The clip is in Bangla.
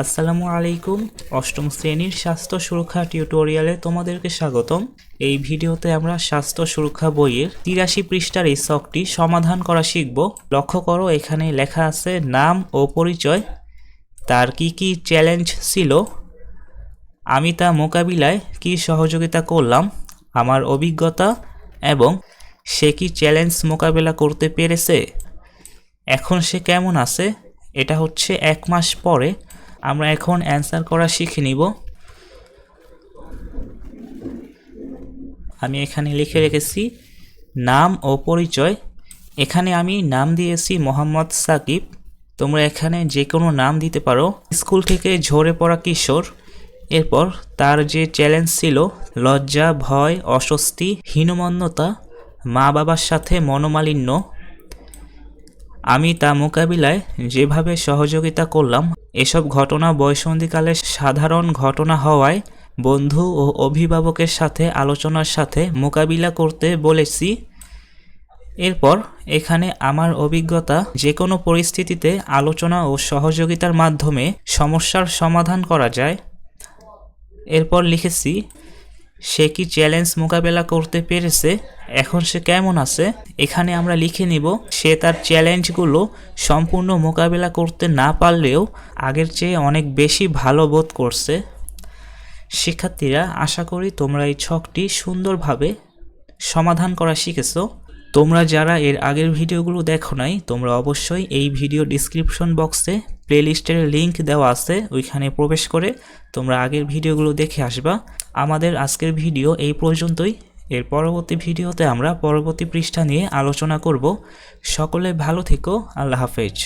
আসসালামু আলাইকুম। অষ্টম শ্রেণীর স্বাস্থ্য সুরক্ষা টিউটোরিয়ালে তোমাদেরকে স্বাগতম। এই ভিডিওতে আমরা স্বাস্থ্য সুরক্ষা বইয়ের 83 পৃষ্ঠার এই ছকটি সমাধান করা শিখব। লক্ষ্য করো, এখানে লেখা আছে নাম ও পরিচয়, তার কি চ্যালেঞ্জ ছিল, আমি তা মোকাবিলায় কি সহযোগিতা করলাম, আমার অভিজ্ঞতা এবং সে কি চ্যালেঞ্জ মোকাবেলা করতে পেরেছে, এখন সে কেমন আছে। এটা হচ্ছে 1 মাস পরে। আমরা এখন অ্যান্সার করা শিখে নিব। আমি এখানে লিখে রেখেছি নাম ও পরিচয়। এখানে আমি নাম দিয়েছি মোহাম্মদ সাকিব। তোমরা এখানে যে কোনো নাম দিতে পারো। স্কুল থেকে ঝরে পড়া কিশোর। এরপর তার যে চ্যালেঞ্জ ছিল, লজ্জা, ভয়, অস্বস্তি, হীনমন্যতা, মা বাবার সাথে মনোমালিন্য, আমি তা মোকাবিলায় যেভাবে সহযোগিতা করলাম। এসব ঘটনা বয়ঃসন্ধিকালে সাধারণ ঘটনা হওয়ায় বন্ধু ও অভিভাবকের সাথে আলোচনার সাথে মোকাবিলা করতে বলেছি। এরপর এখানে আমার অভিজ্ঞতা, যে কোনো পরিস্থিতিতে আলোচনা ও সহযোগিতার মাধ্যমে সমস্যার সমাধান করা যায়। এরপর লিখেছি সে কি চ্যালেঞ্জ মোকাবেলা করতে পেরেছে, এখন সে কেমন আছে। এখানে আমরা লিখে নিব সে তার চ্যালেঞ্জগুলো সম্পূর্ণ মোকাবেলা করতে না পারলেও আগের চেয়ে অনেক বেশি ভালো বোধ করছে। শিক্ষার্থীরা, আশা করি তোমরা এই ছকটি সুন্দরভাবে সমাধান করা শিখেছো। তোমরা যারা এর আগের ভিডিওগুলো দেখো নাই, তোমরা অবশ্যই এই ভিডিও ডিসক্রিপশন বক্সে প্লেলিস্টের লিংক দেওয়া আছে, ওইখানে প্রবেশ করে তোমরা আগের ভিডিওগুলো দেখে আসবা। আমাদের আজকের ভিডিও এই পর্যন্তই। এর পরবর্তী ভিডিওতে আমরা পরবর্তী পৃষ্ঠা নিয়ে আলোচনা করব। সকলে ভালো থেকো। আল্লাহ হাফেজ।